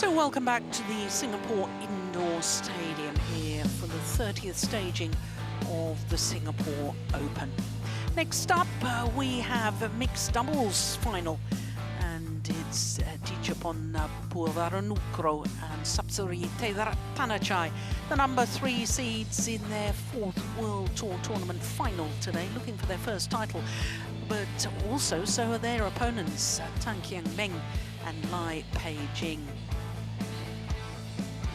So welcome back to the Singapore Indoor Stadium here for the 30th staging of the Singapore Open. Next up, we have a mixed doubles final, and it's Tichapon PUAVARANUKROH and Sapsari TAERATTANACHAI, the number 3 seeds in their 4th World Tour tournament final today, looking for their first title. But also, so are their opponents, Tan Kiang Meng and Lai Pei-Jing.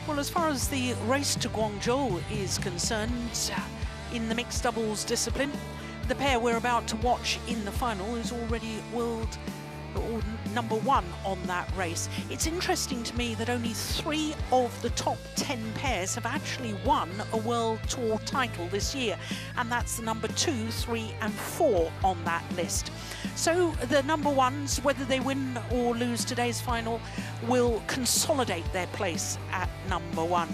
Well, as far as the race to Guangzhou is concerned, in the mixed doubles discipline, the pair we're about to watch in the final is already world or number 1 on that race. It's interesting to me that only 3 of the top 10 pairs have actually won a World Tour title this year, and that's the number 2, 3 and 4 on that list. So the number 1s, whether they win or lose today's final, will consolidate their place at number 1.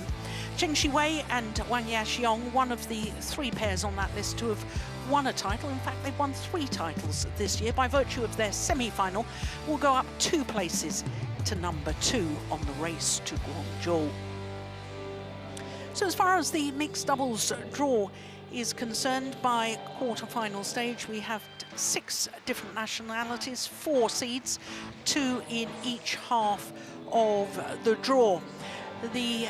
Zheng Shiwei and Wang Yaxiong, one of the 3 pairs on that list to have won a title. In fact, they've won 3 titles this year. By virtue of their semi-final, will go up 2 places to number 2 on the race to Guangzhou. So as far as the mixed doubles draw is concerned, by quarter-final stage, we have 6 different nationalities, 4 seeds, 2 in each half of the draw. The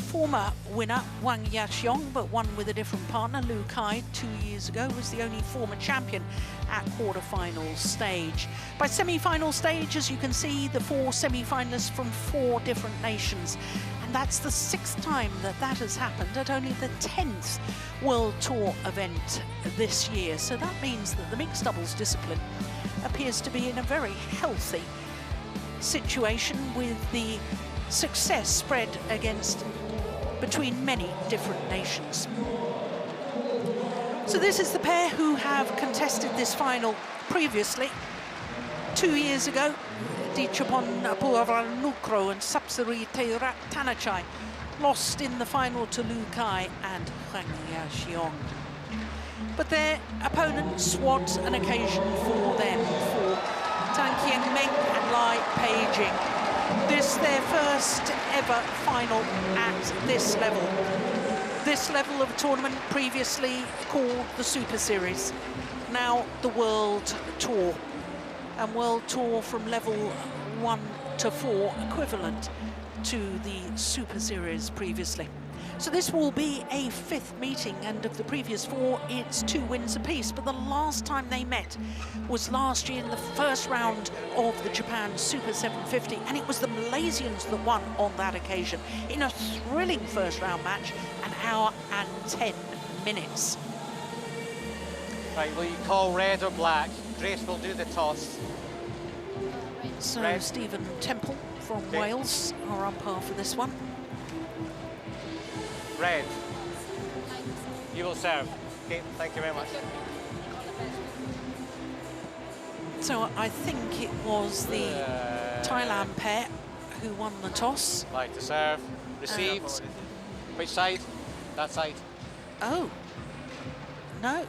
former winner, Wang Yaxiong, but one with a different partner, Lu Kai, 2 years ago, was the only former champion at quarter-final stage. By semi-final stage, as you can see, the 4 semi-finalists from 4 different nations. And that's the 6th time that that has happened at only the 10th World Tour event this year. So that means that the mixed doubles discipline appears to be in a very healthy situation, with the success spread between many different nations. So this is the pair who have contested this final previously. 2 years ago, Tichapon PUAVARANUKROH and Sapsari TAERATTANACHAI lost in the final to Lu Kai and Wang Yaxiong. But their opponents, what an occasion for them, for Tan Kiang Meng and Lai Pei-Jing. This their first ever final at this level of tournament, previously called the Super Series, now the World Tour, and World Tour from level 1 to 4, equivalent to the Super Series previously. So this will be a 5th meeting, and of the previous 4, it's 2 wins apiece. But the last time they met was last year in the first round of the Japan Super 750, and it was the Malaysians that won on that occasion in a thrilling first round match, an hour and 10 minutes. Right, will you call red or black? Grace will do the toss. So red. Stephen Temple from Wales, our umpire for this one. Red. You will serve. Okay, thank you very much. So I think it was the Thailand pair who won the toss. Like to serve. Received. Which side? That side. Oh. No.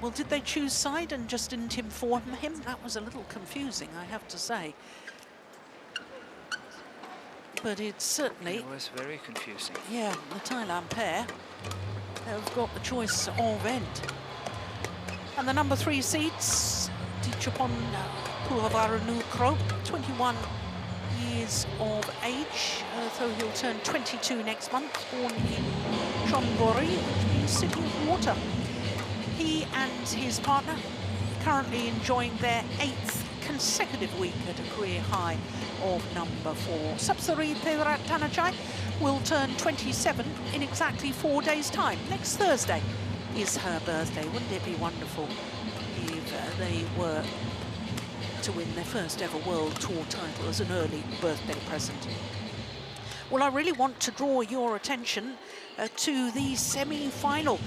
Well, did they choose side and just didn't inform him? That was a little confusing, I have to say. But it's certainly... It was very confusing. Yeah, the Thailand pair have got the choice of end. And the number 3 seeds, Tichapon PUAVARANUKROH, 21 years of age, so he'll turn 22 next month, born in Chonburi, which means city of water. He and his partner currently enjoying their 8th consecutive week at a career high of number 4. Sapsari TAERATTANACHAI will turn 27 in exactly 4 days' time. Next Thursday is her birthday. Wouldn't it be wonderful if they were to win their first ever World Tour title as an early birthday present? Well, I really want to draw your attention to the semi-final.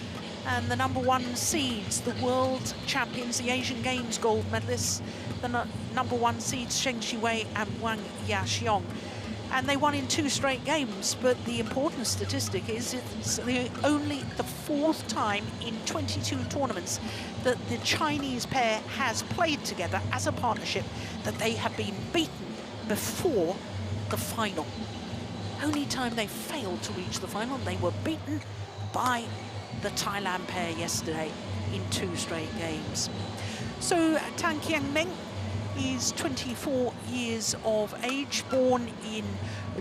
And the number 1 seeds, the world champions, the Asian Games gold medalists, the number 1 seeds, Zheng Shiwei and Wang Yaxiong. And they won in 2 straight games, but the important statistic is it's only the 4th time in 22 tournaments that the Chinese pair has played together as a partnership that they have been beaten before the final. Only time they failed to reach the final, they were beaten by the Thailand pair yesterday in 2 straight games. So Tan Kiang Meng is 24 years of age, born in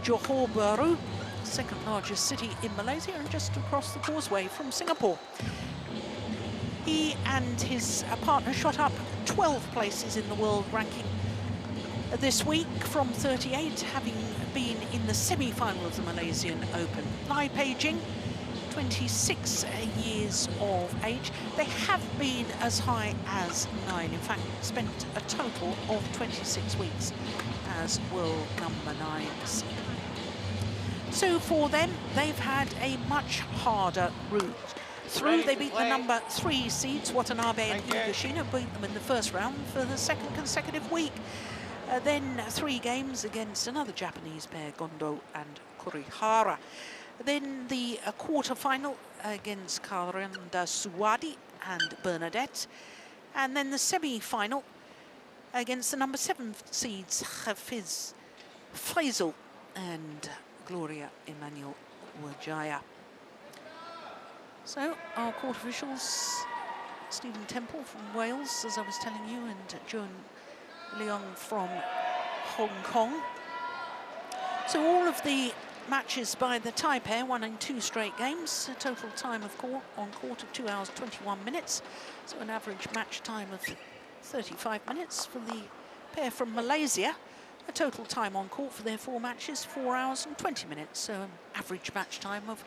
Johor Bahru, second largest city in Malaysia and just across the causeway from Singapore. He and his partner shot up 12 places in the world ranking this week from 38, having been in the semi-final of the Malaysian Open. Lai Peijing, 26 years of age. They have been as high as 9. In fact, spent a total of 26 weeks as world number 9 seed. So for them, they've had a much harder route through. They beat the number 3 seeds, Watanabe and Higashina, beat them in the first round for the second consecutive week. Then 3 games against another Japanese pair, Gondo and Kurihara. Then the quarter-final against Karanda Suwadi and Bernadette. And then the semi-final against the number 7 seeds, Hafiz Faisal and Gloria Emmanuel Wijaya. So our court officials, Stephen Temple from Wales, as I was telling you, and Joan Leong from Hong Kong. So all of the matches by the Thai pair won in 2 straight games, a total time of on court of 2 hours 21 minutes, so an average match time of 35 minutes. For the pair from Malaysia, a total time on court for their 4 matches, 4 hours and 20 minutes, so an average match time of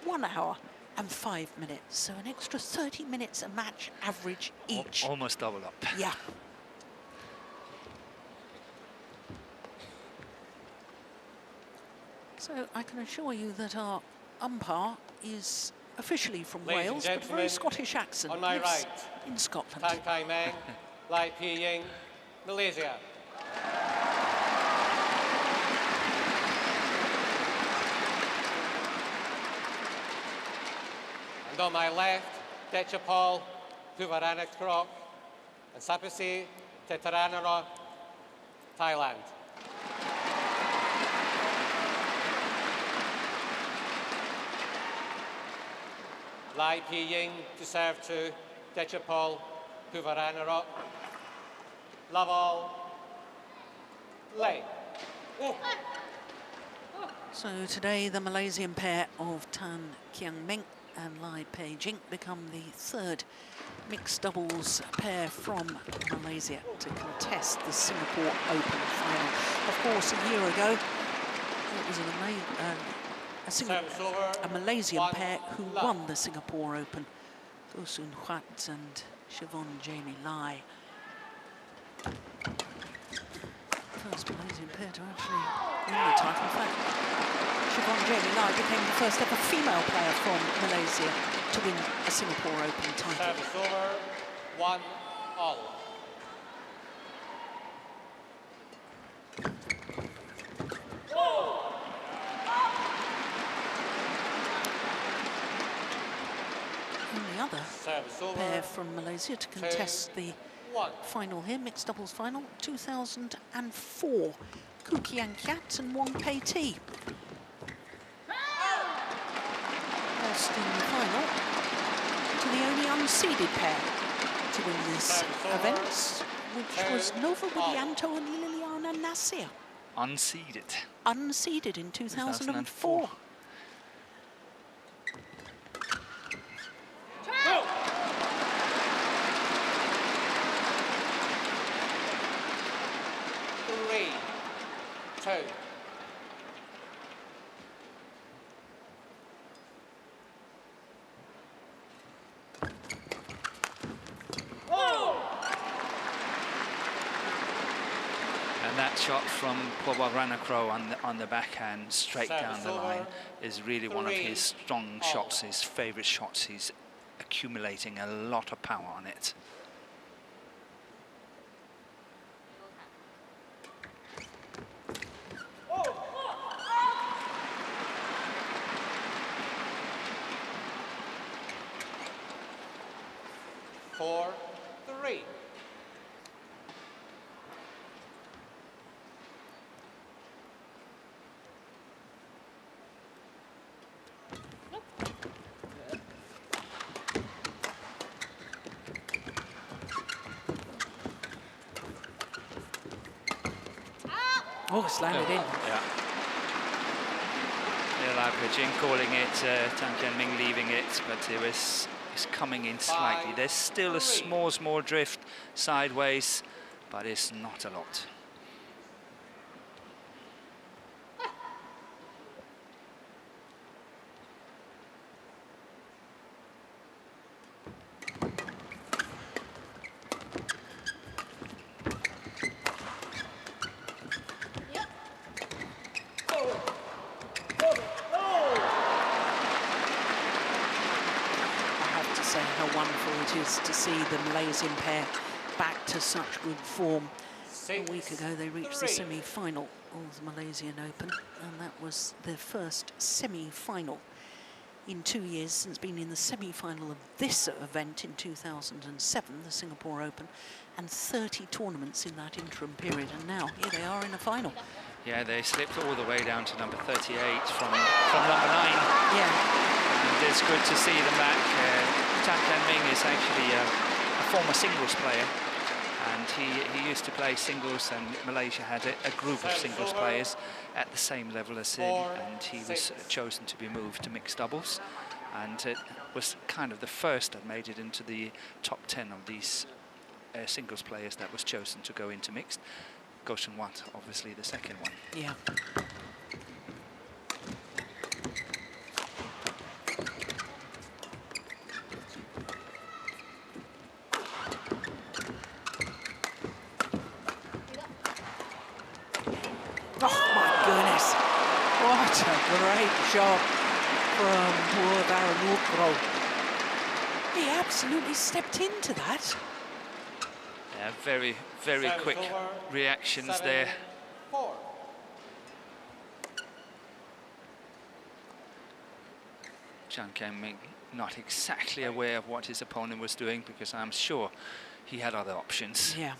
1 hour and 5 minutes, so an extra 30 minutes a match average each. Almost double up. Yeah. So I can assure you that our umpire is officially from Wales, but very Scottish accent. On my right, in Scotland. Tan Kiang Meng, Lai Peijing, Malaysia. And on my left, Techapol, PUAVARANUKROH, and Sapasi TAERATTANACHAI, Thailand. Lai Peijing to serve to Techapol, PUAVARANUKROH. Love all. LAI. So today the Malaysian pair of Tan Kiang Meng and Lai Peijing become the 3rd mixed doubles pair from Malaysia to contest the Singapore Open final. Of course, a year ago, it was a Malaysian pair who won the Singapore Open, Goh Soon Huat and Siobhan Jamie Lai. First Malaysian pair to actually win the title. In fact, Siobhan Jamie Lai became the first ever female player from Malaysia to win a Singapore Open title. Service over, 1-all. And the other pair from Malaysia to contest the final here, mixed doubles final, 2004, Khoo Kian Kiat and Wong Pei Ti. Lost in the final to the only unseeded pair to win this event, which was Nova Widianto and Liliana Nasir. Unseeded. Unseeded in 2004. And that shot from PUAVARANUKROH on the backhand, straight down the line, is really one of his strong shots, his favourite shots. He's accumulating a lot of power on it. Oh, it's landed in. Yeah. LAI pitching, calling it, Tan Kian-Ming leaving it, but it's coming in slightly. There's still a small drift sideways, but it's not a lot. To see the Malaysian pair back to such good form. A week ago they reached the semi-final of the Malaysian Open, and that was their first semi-final in 2 years since being in the semi-final of this event in 2007, the Singapore Open, and 30 tournaments in that interim period, and now here they are in a final. Yeah, they slipped all the way down to number 38 from number 9. Yeah. And it's good to see them back. Tan Kian-Ming is actually a former singles player, and he used to play singles, and Malaysia had a group of singles players at the same level as him, and he was chosen to be moved to mixed doubles, and it was kind of the first that made it into the top 10 of these singles players that was chosen to go into mixed. Goshen Wat, obviously the second one. Yeah. Oh my goodness, what a great shot from PUAVARANUKROH. He absolutely stepped into that. Yeah, very quick reactions there. Tan Kian-Ming not exactly aware of what his opponent was doing, because I'm sure he had other options. Yeah.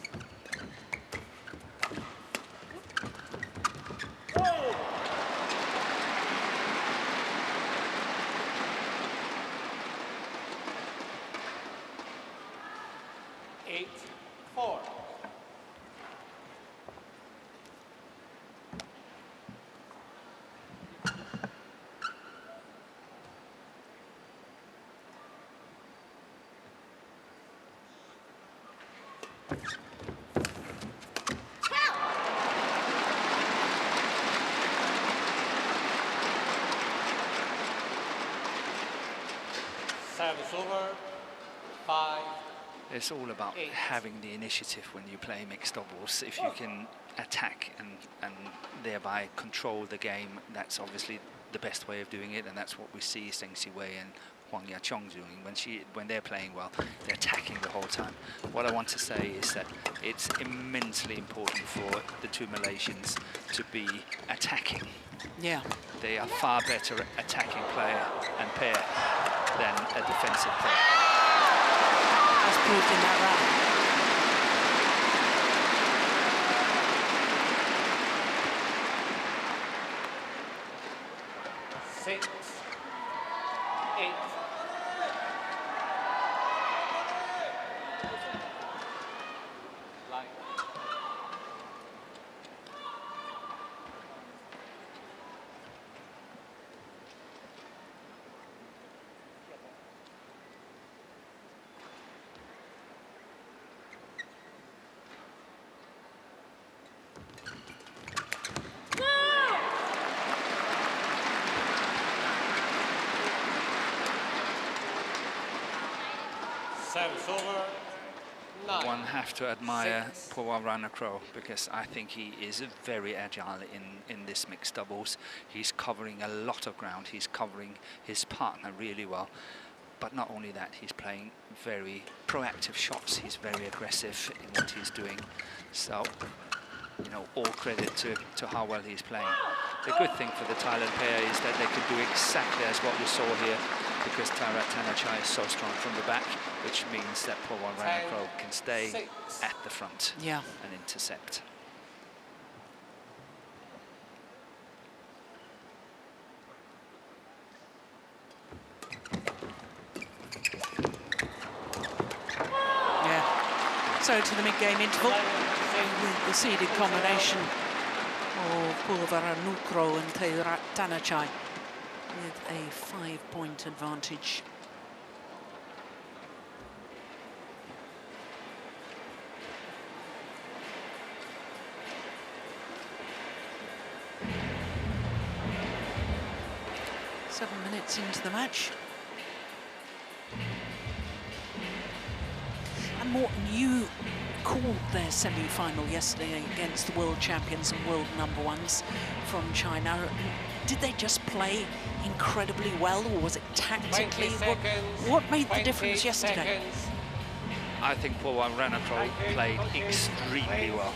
Service over, 5. It's all about having the initiative when you play mixed doubles. If you can attack and thereby control the game, that's obviously the best way of doing it, and that's what we see Zheng Siwei and Huang Yachong doing. When they're playing well, they're attacking the whole time. What I want to say is that it's immensely important for the two Malaysians to be attacking. Yeah. They are far better attacking player and pair than a defensive player. As proved in that round. 6, 8. LAI. Service over, 9. One have to admire PUAVARANUKROH, because I think he is very agile in this mixed doubles. He's covering a lot of ground. He's covering his partner really well. But not only that, he's playing very proactive shots. He's very aggressive in what he's doing. So, you know, all credit to how well he's playing. The good thing for the Thailand pair is that they can do exactly as what we saw here, because TAERATTANACHAI is so strong from the back, which means that PUAVARANUKROH can stay at the front and intercept. Yeah. So to the mid-game interval, with the seeded combination for PUAVARANUKROH and TAERATTANACHAI with a 5-point advantage. Seven minutes into the match. And Morten, you called their semi-final yesterday against the world champions and world number ones from China. Did they just play incredibly well, or was it tactically? What made the difference yesterday? I think PUAVARANUKROH played extremely well.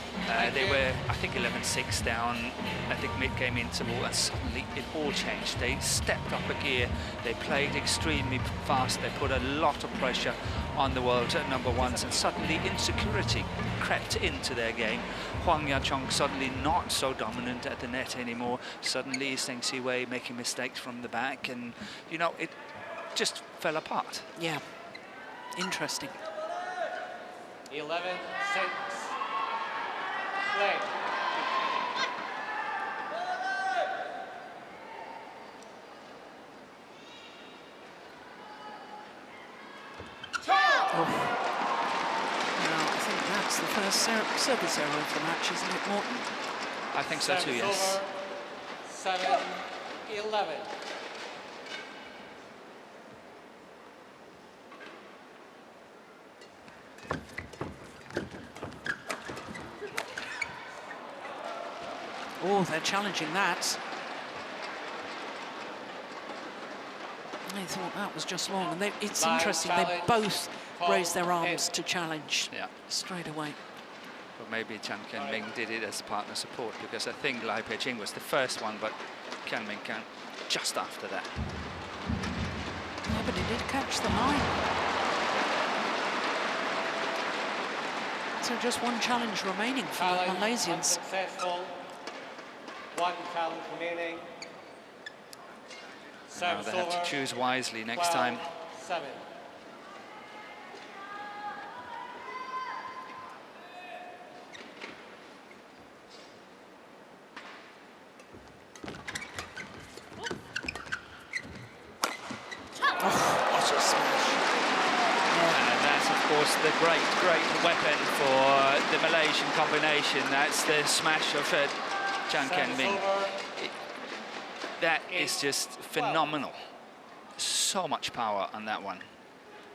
They were, I think, 11-6 down, I think, mid-game interval, and suddenly it all changed. They stepped up a gear, they played extremely fast, they put a lot of pressure on the world number ones, and suddenly insecurity crept into their game. Huang Yachong suddenly not so dominant at the net anymore. Suddenly Zheng Siwei making mistakes from the back, and, you know, it just fell apart. Yeah, interesting. 11-6. Play. Oh. Now, I think that's the first service error of the match, isn't it, Morten? I think so too, yes. 7-11. Oh, they're challenging that. I thought that was just long. And it's interesting, they both raised their arms to challenge straight away. But maybe Chan Ken-Ming did it as partner support, because I think Lai Pei-Ching was the first one, but Ken-Ming just after that. Yeah, but he did catch the line. So just one challenge remaining for the Malaysians. One challenge remaining. Now they have to choose wisely next time. 7. The great weapon for the Malaysian combination. That's the smash of Chan Ken-Ming. That is just phenomenal. So much power on that one.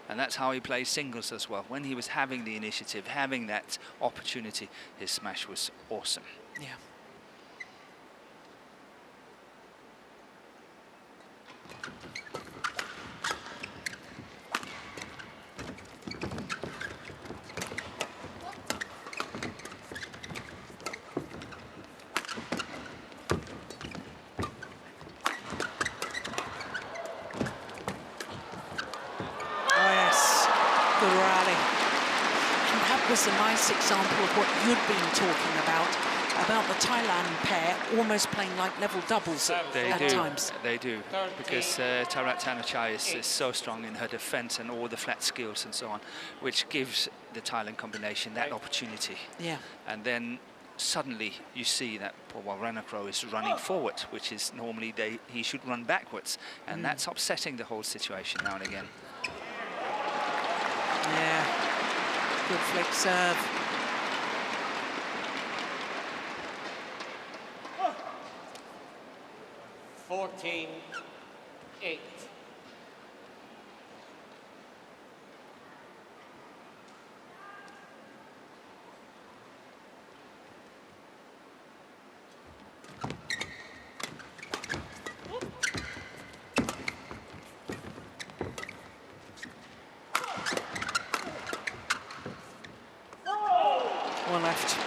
And that's how he plays singles as well. When he was having the initiative, having that opportunity, his smash was awesome. Yeah. Was a nice example of what you'd been talking about the Thailand pair almost playing like level doubles at times. They do, because TAERATTANACHAI is so strong in her defense and all the flat skills and so on, which gives the Thailand combination that opportunity. Yeah. And then suddenly you see that PUAVARANUKROH is running forward, which is normally he should run backwards, and that's upsetting the whole situation now and again. Yeah. Good flick serve. Oh. 14-8. Well left.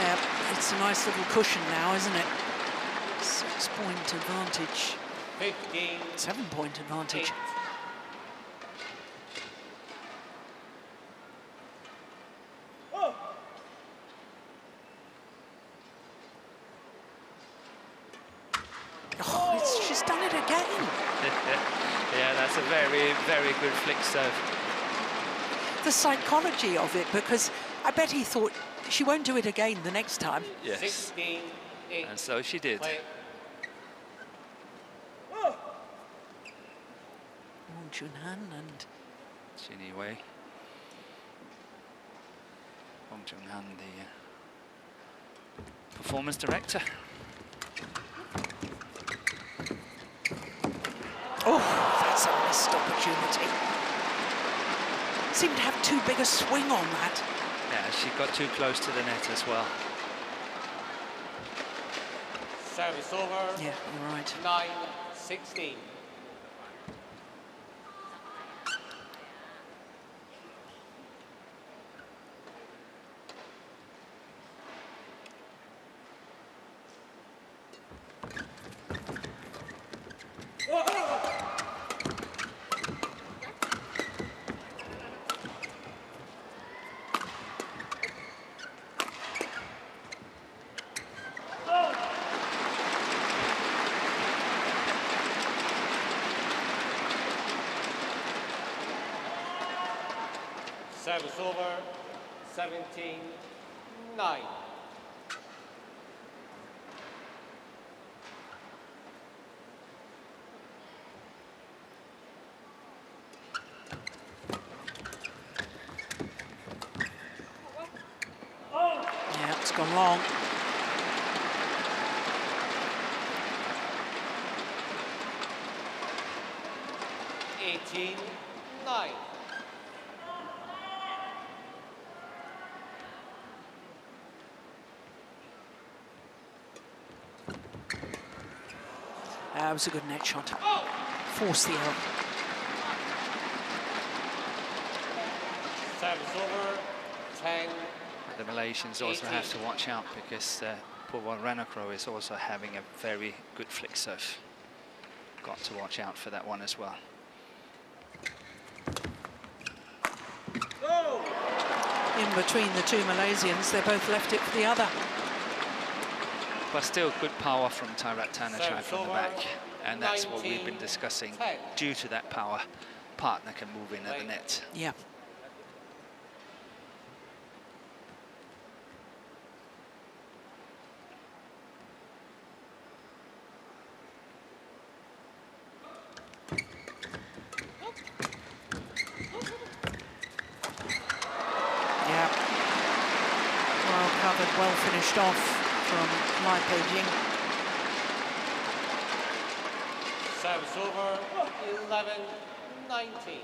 Yeah, it's a nice little cushion now, isn't it? 6-point advantage. 15. 7-point advantage. 8. Oh, she's done it again. Yeah, that's a very, very good flick serve. the psychology of it, because I bet he thought she won't do it again the next time. Yes. 16, 8. And so she did. Play. Wong Chun-han and Chin Yi-wei. Wong Chun-han, the performance director. oh, that's a missed opportunity. Seemed to have too big a swing on that. Yeah, she got too close to the net as well. Service over. Yeah, you're right. 9-16. Service over, 17-9. Yeah, it's gone long. $18-9. That was a good net shot. Force the error. Service over, 10. The Malaysians also have to watch out because PUAVARANUKROH is also having a very good flick serve. Got to watch out for that one as well. In between the two Malaysians, they both left it for the other. But still good power from TAERATTANACHAI from the back. And that's what we've been discussing. Due to that power, partner can move in at the net. Yeah. Yeah. Well covered, well finished off from LAI Beijing. Service over, 11-19.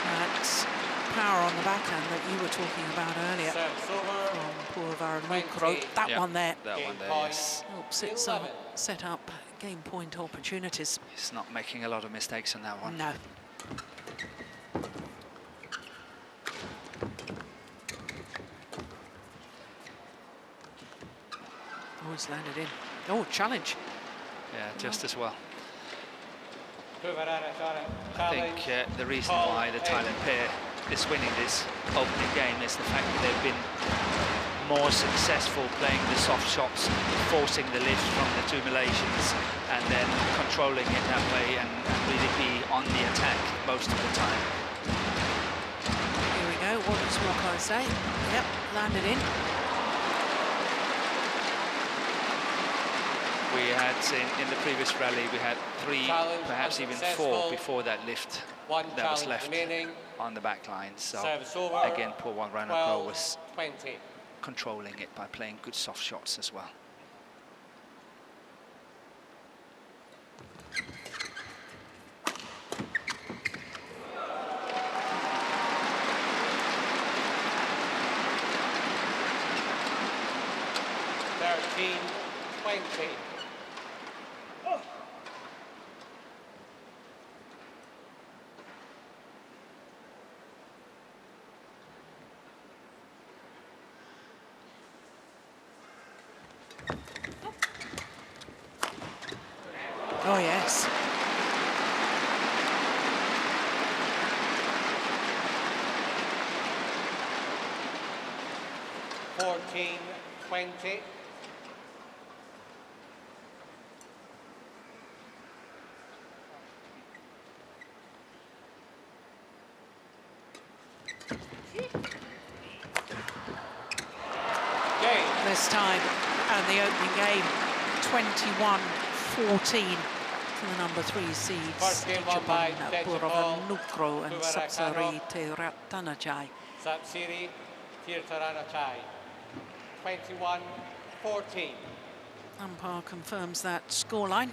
That's power on the backhand that you were talking about earlier Service over, from PUAVARANUKROH. That Yeah, one there that one there, yes. helps it set up game point opportunities. He's not making a lot of mistakes on that one. No. Oh, it's landed in. Oh, challenge. Yeah, just as well. I I think the reason why the Thailand pair is winning this opening game is the fact that they've been more successful playing the soft shots, forcing the lift from the two Malaysians, and then controlling it that way and really be on the attack most of the time. Here we go. What does Walker say? Yep, landed in. We had in the previous rally, we had 3, perhaps even 4 before that lift that was left on the back line. So again, PUAVARANUKROH was 20. controlling it by playing good soft shots as well. Oh, yes. 14-20. This time, and the opening game, 21-14 to the number 3 seeds, PUAVARANUKROH and Sapsari TAERATTANACHai. Sapsiri TAERATTANACHai, 21-14. Umpire confirms that scoreline.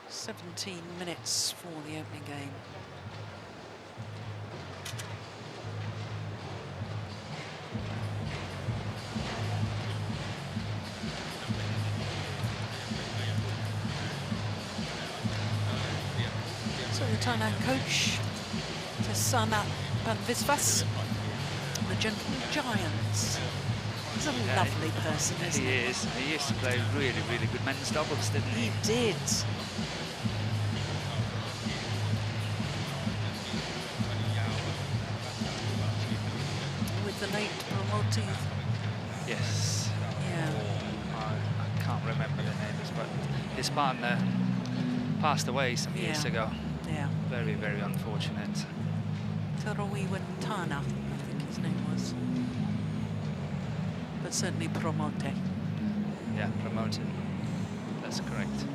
17 minutes for the opening game. So the Thailand coach, Tesana Banvisvas, the Gentleman Giants. He's a lovely person, isn't he? He is. He used to play really, really good men's doubles, didn't he? He did. With the late Promoti. Yes. Yeah. I can't remember the names, but his partner passed away some years ago. Yeah. Very, very unfortunate. Tarawiwantana, I think his name was. But certainly Promote. Yeah, promoted. That's correct.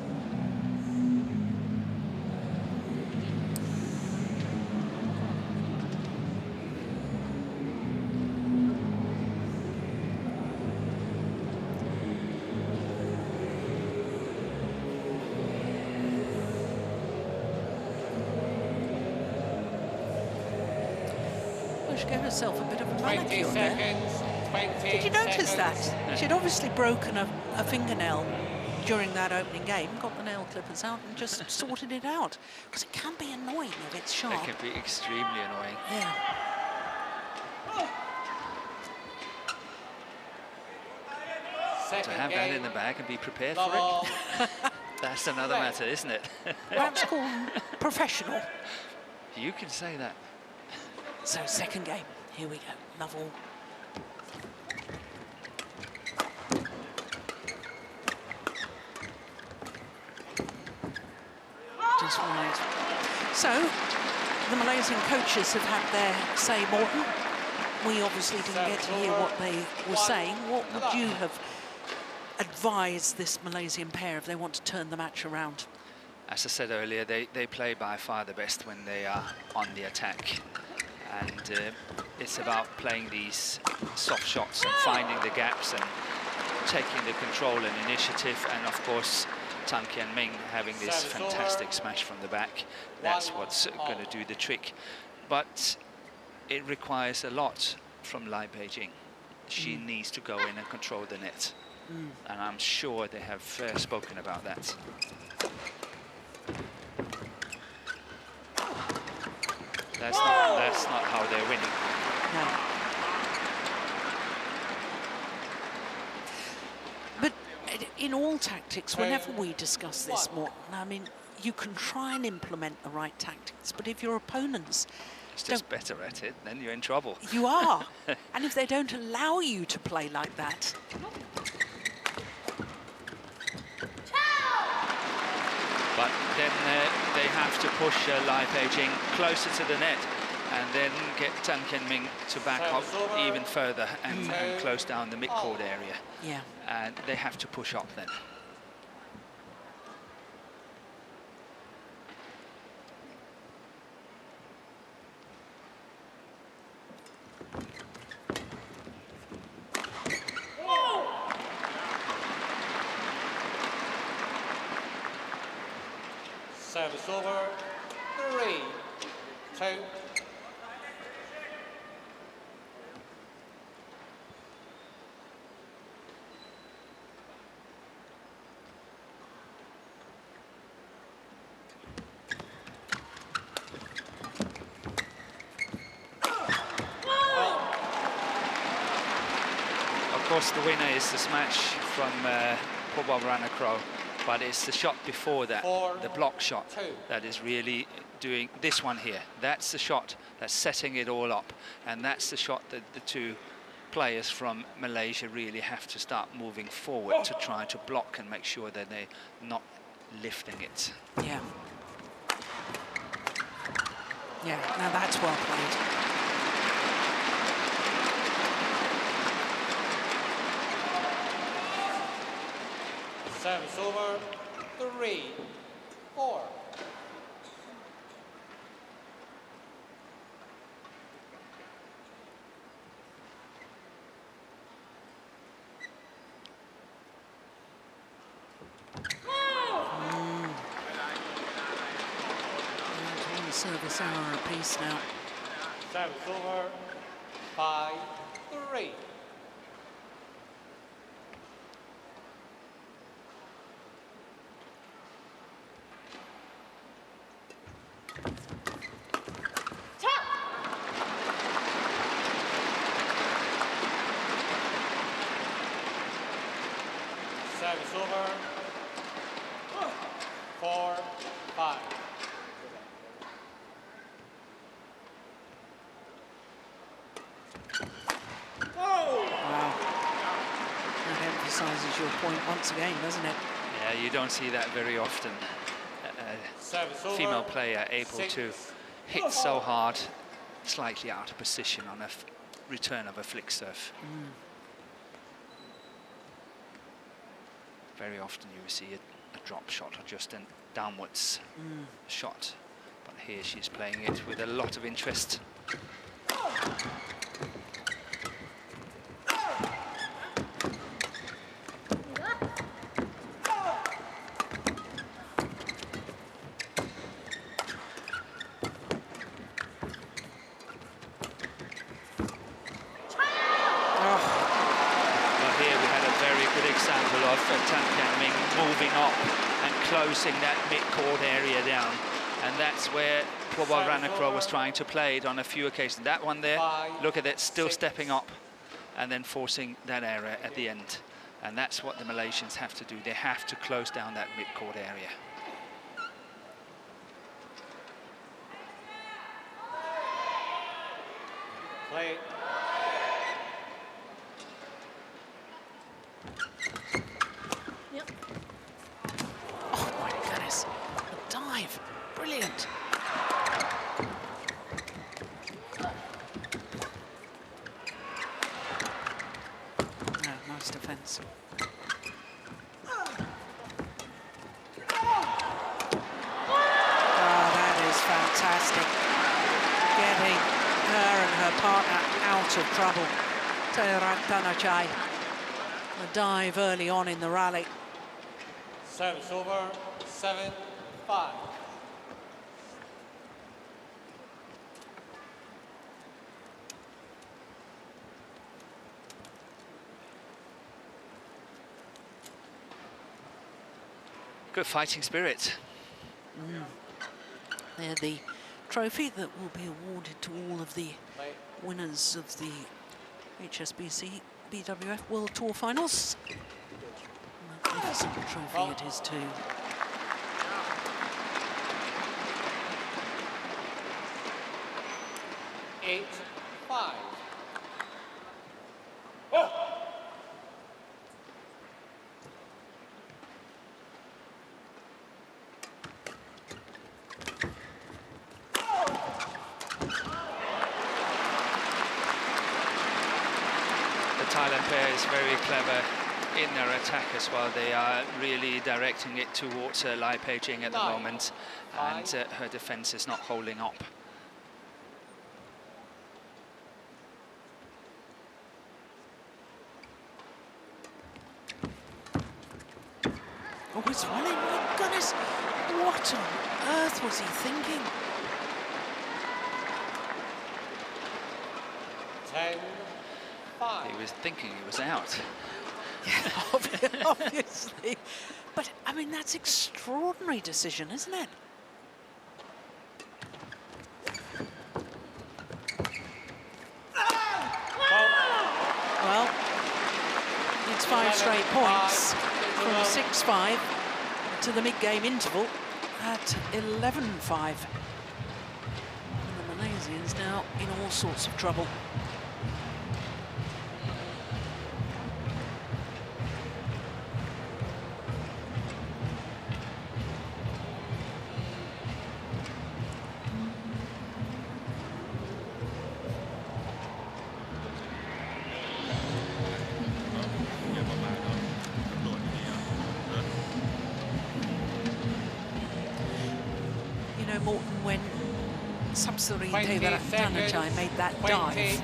She gave herself a bit of a 20 manicure seconds. there. 20 Did you notice seconds. that? She'd obviously broken a fingernail during that opening game, got the nail clippers out and just sorted it out. Because it can be annoying if it's sharp. It can be extremely annoying. Yeah. To have that in the bag and be prepared for it, that's another matter, isn't it? Perhaps called professional. You can say that. So second game, here we go, Lovell. Just wide. So, the Malaysian coaches have had their say, Morton. We obviously didn't get to hear what they were saying. What would you have advised this Malaysian pair if they want to turn the match around? As I said earlier, they play by far the best when they are on the attack. And it's about playing these soft shots and finding the gaps and taking the control and initiative. And of course, Tan Kian Ming having this fantastic smash from the back. That's what's going to do the trick. But it requires a lot from Lai Beijing. She needs to go in and control the net. And I'm sure they have spoken about that. That's not how they're winning. No. But in all tactics, whenever we discuss this, Morton, I mean, you can try and implement the right tactics, but if your opponents It's just better at it, then you're in trouble. You are. And if they don't allow you to play like that. But then they have to push Lai Beijing closer to the net and then get Tan Kian Ming to back up even further and close down the mid-court area. Yeah. And they have to push up then. Service over, 3-2. Of course, the winner is the smash from PUAVARANUKROH, but it's the shot before that, the block shot, that is really doing this one here. That's the shot that's setting it all up, and that's the shot that the two players from Malaysia really have to start moving forward to try to block and make sure that they're not lifting it. Yeah. Yeah, now that's well played. Service over, 3-4. Service error apiece now. Service over, 5-3. Service over, 4-5. Emphasises your point once again, doesn't it? Yeah, you don't see that very often. Female player able to hit so hard, slightly out of position on a return of a flick serve. Very often you see a drop shot or just a downwards shot, but here she's playing it with a lot of interest. Moving up and closing that mid-court area down, and that's where PUAVARANUKROH was trying to play it on a few occasions. That one there, look at it, still stepping up and then forcing that area at the end, and that's what the Malaysians have to do. They have to close down that mid-court area. Play. Brilliant. No, nice defence. That is fantastic. Getting her and her partner out of trouble. TAERATTANACHAI. A dive early on in the rally. Service over, 7-5. Good fighting spirit. They're the trophy that will be awarded to all of the winners of the HSBC BWF World Tour finals. Magnificent trophy it is too. Eight, 5. Thailand pair is very clever in their attack as well. They are really directing it towards LAI Beijing at the moment, and her defense is not holding up. Oh, it's running, my goodness! What on earth was he thinking? 10-5. He was thinking he was out. Yeah, obviously. But, I mean, that's extraordinary decision, isn't it? Well, it's 5 straight points from 6-5 to the mid-game interval at 11-5. And the Malaysians now in all sorts of trouble. Morton, when TAERATTANACHAI made that dive,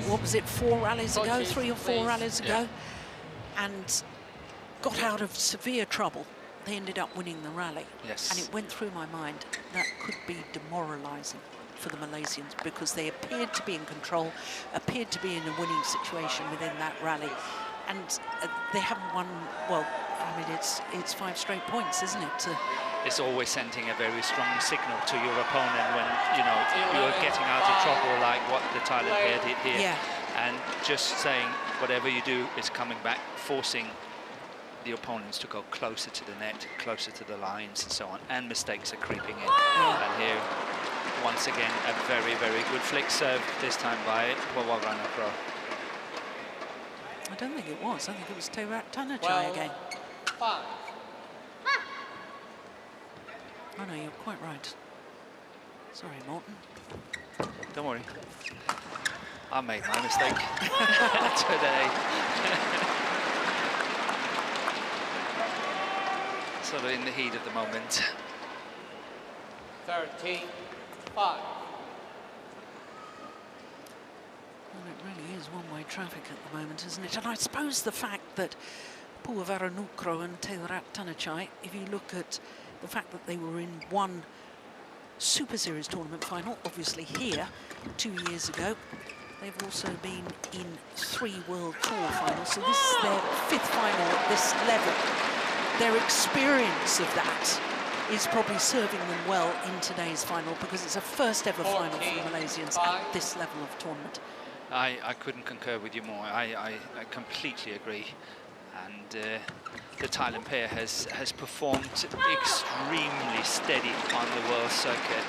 what was it, 4 rallies ago, 3 or 4 rallies ago, and got out of severe trouble. They ended up winning the rally. Yes. And it went through my mind that could be demoralising for the Malaysians, because they appeared to be in control, appeared to be in a winning situation within that rally, and they haven't won. Well, I mean, it's 5 straight points, isn't it? It's always sending a very strong signal to your opponent when, you know, you're getting out of trouble, like what the Thailand player did here. Yeah. And just saying whatever you do is coming back, forcing the opponents to go closer to the net, closer to the lines and so on, and mistakes are creeping in. And here, once again, a very, very good flick serve, this time by PUAVARANUKROH. I don't think it was. I think it was TAERATTANACHAI again. 5. Oh no, you're quite right. Sorry, Morton. Don't worry. I made my mistake today. Sort of in the heat of the moment. 13-5. Well, it really is one-way traffic at the moment, isn't it? And I suppose the fact that PUAVARANUKROH and TAERATTANACHAI, if you look at the fact that they were in one Super Series tournament final, obviously here, 2 years ago, they've also been in 3 World Tour finals, so this is their 5th final at this level. Their experience of that is probably serving them well in today's final, because it's a first ever final for the Malaysians at this level of tournament. I couldn't concur with you more. I completely agree. And the Thailand pair has performed extremely steady on the world circuit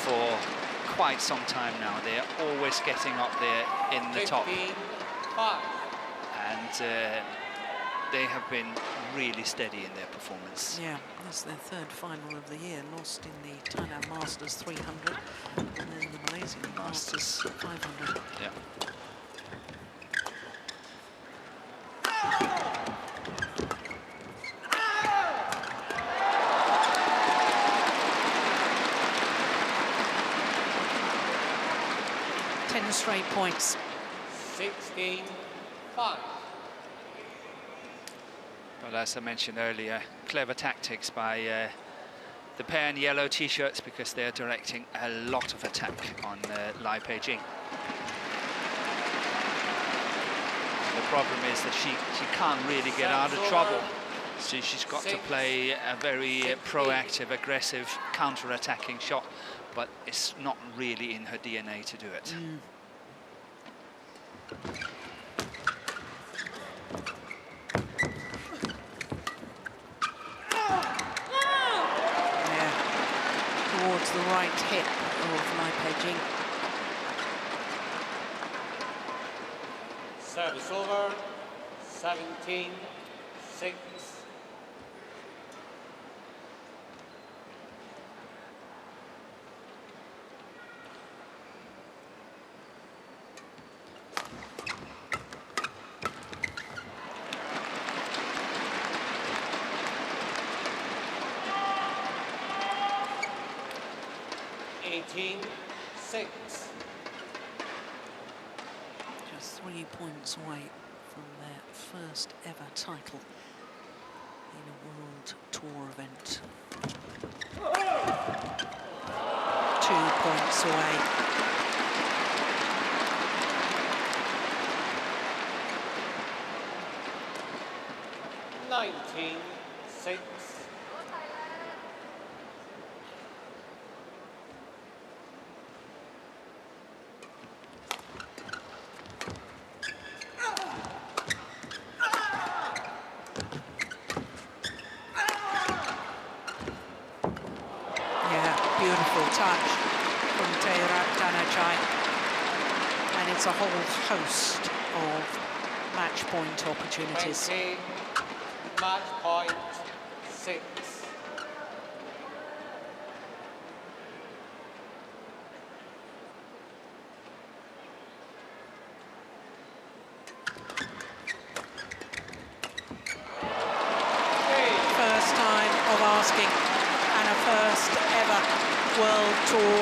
for quite some time now. They're always getting up there in the top. And they have been really steady in their performance. Yeah, that's their 3rd final of the year, lost in the Thailand Masters 300 and then the Malaysian Masters 500. Yeah. Straight points. 16-5. Well, as I mentioned earlier, clever tactics by the pair in yellow t-shirts, because they're directing a lot of attack on LAI Beijing. The problem is that she can't really get out of trouble. So she's got to play a very proactive, aggressive, counter-attacking shot, but it's not really in her DNA to do it. Yeah, towards the right hip of LAI Beijing. Service over. 17-6. Just 3 points away from their first ever title in a World Tour event. 2 points away. Six. Beautiful touch from TAERATTANACHAI, and it's a whole host of match point opportunities. 20, match point 6. First time of asking, and a first ever World Tour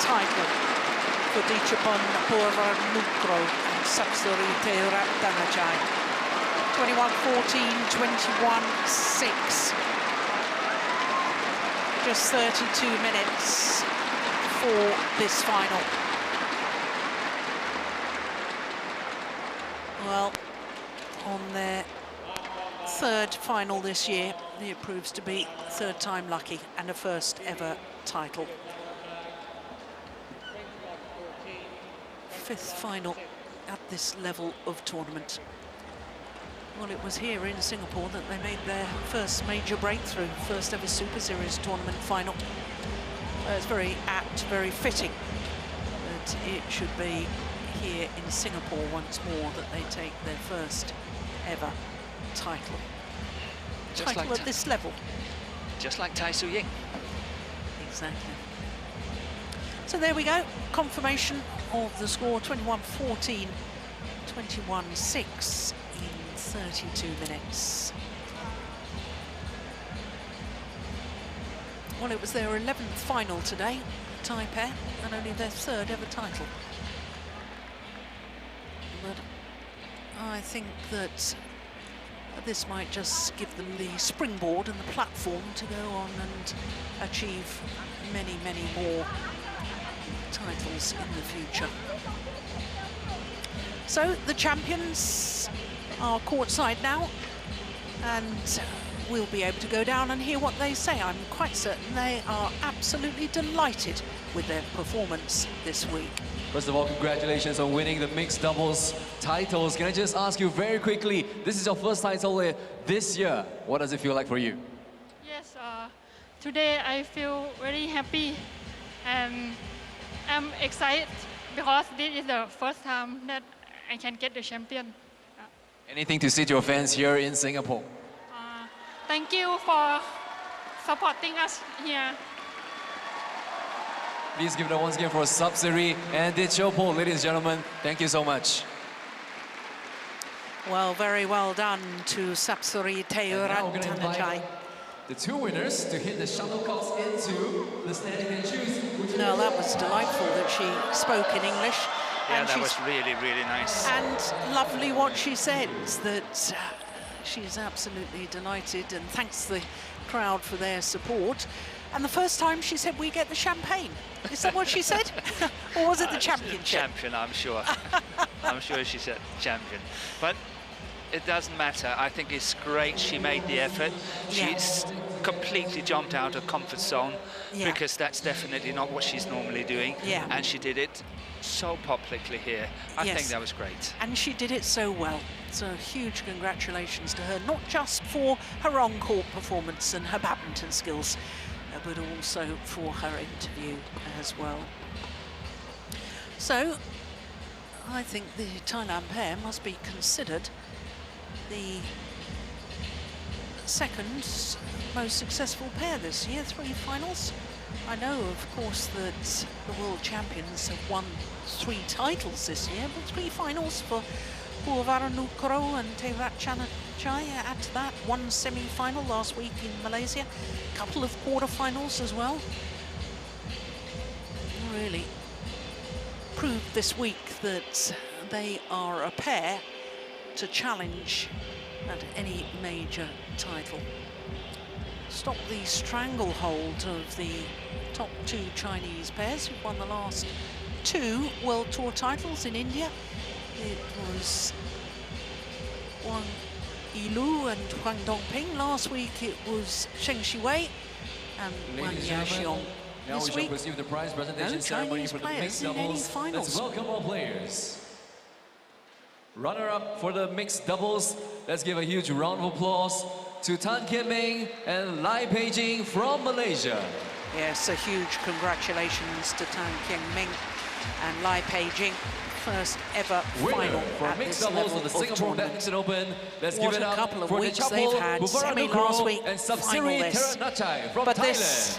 title for Dichapon PUAVARANUKROH and Sapsari TAERATTANACHAI. 21-14, 21-6. Just 32 minutes for this final. Well, on their third final this year, it proves to be third time lucky and a first ever title. Fifth final at this level of tournament. Well, it was here in Singapore that they made their first major breakthrough, first ever Super Series tournament final. It's very apt, very fitting that it should be here in Singapore once more that they take their first ever title. Just Title like at this level. Just like Tai Tzu Ying. Exactly. So there we go, confirmation of the score, 21-14, 21-6 in 32 minutes. Well, it was their 11th final today, Thai pair, and only their third ever title. But I think that this might just give them the springboard and the platform to go on and achieve many, many more titles in the future. So the champions are courtside now, and we'll be able to go down and hear what they say. I'm quite certain they are absolutely delighted with their performance this week. First of all, congratulations on winning the mixed doubles titles. Can I just ask you very quickly, this is your first title this year. What does it feel like for you? Yes, today I feel very happy and I'm excited because this is the first time that I can get the champion. Anything to say to your fans here in Singapore? Thank you for supporting us here. Please give it up once again for Sapsari and Dichapon, ladies and gentlemen. Thank you so much. Well, very well done to Sapsari TAERATTANACHAI. The two winners to hit the shuttlecocks into the standing and choose. No, that was delightful that she spoke in English. Yeah, and that was really, really nice. And lovely what she said, that she's absolutely delighted and thanks the crowd for their support. And the first time she said, we get the champagne. Is that what she said? Or was it the championship? Champion, I'm sure. I'm sure she said champion. But it doesn't matter. I think it's great she made the effort. She's completely jumped out of comfort zone because that's definitely not what she's normally doing. And she did it so publicly here. I think that was great. And she did it so well. So huge congratulations to her, not just for her on-court performance and her badminton skills, but also for her interview as well. So I think the Thailand pair must be considered the second most successful pair this year, 3 finals. I know, of course, that the world champions have won 3 titles this year, but 3 finals for PUAVARANUKROH and TAERATTANACHAI. Add to that 1 semi-final last week in Malaysia, a couple of quarter-finals as well. Really proved this week that they are a pair to challenge at any major title. Stop the stranglehold of the top 2 Chinese pairs who've won the last 2 World Tour titles in India. It was Wang Yilu and Huang Dongping. Last week it was Zheng Xiwei and Wang Yaxiong. Now we shall receive the prize presentation ceremony for the mixed doubles. Let's welcome our players. Runner-up for the mixed doubles. Let's give a huge round of applause to Tan Kian Ming and Lai Peijing from Malaysia. Yes, a huge congratulations to Tan Kian Ming and Lai Peijing. First ever final for mixed doubles of the Singapore Badminton Open. Let's give it up couple of for weeks they've had. Semi last week, and final this. TAERATTANACHAI from but Thailand. This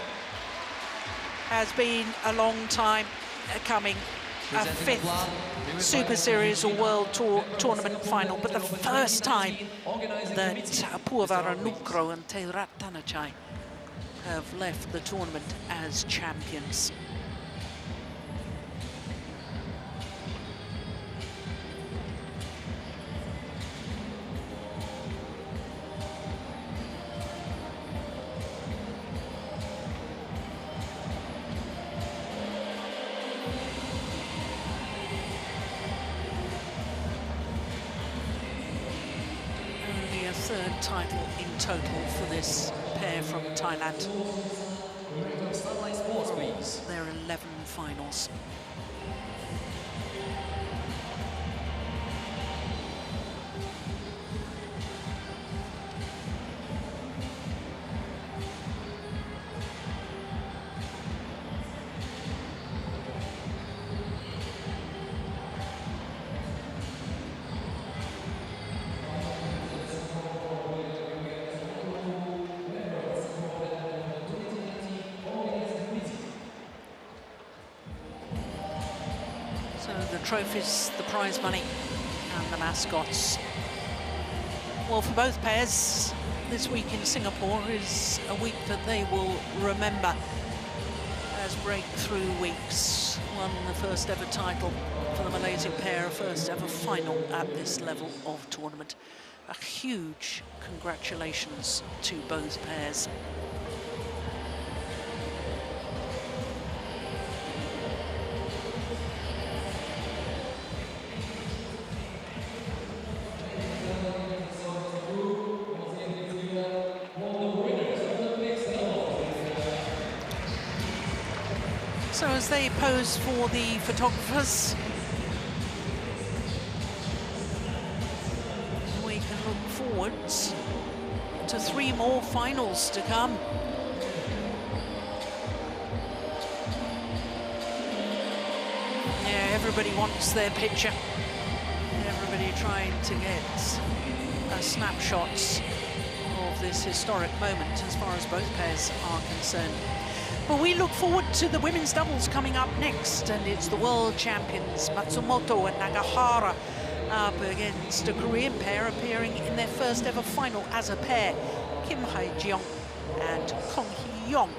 has been a long time coming. A 5th Super Series or World Tour tournament final, but the first time that PUAVARANUKROH and TAERATTANACHAI have left the tournament as champions. Third title in total for this pair from Thailand. Starlight Sports, please. There are 11 finals. The trophies, the prize money, and the mascots. Well, for both pairs, this week in Singapore is a week that they will remember as breakthrough weeks. Won the first ever title for the Malaysian pair, a first ever final at this level of tournament. A huge congratulations to both pairs. So as they pose for the photographers, we can look forwards to 3 more finals to come. Yeah, everybody wants their picture. Everybody trying to get snapshots of this historic moment as far as both pairs are concerned. But we look forward to the women's doubles coming up next, and it's the world champions Matsumoto and Nagahara up against a Korean pair appearing in their first ever final as a pair, Kim Hae-jeong and Kong Hee-young.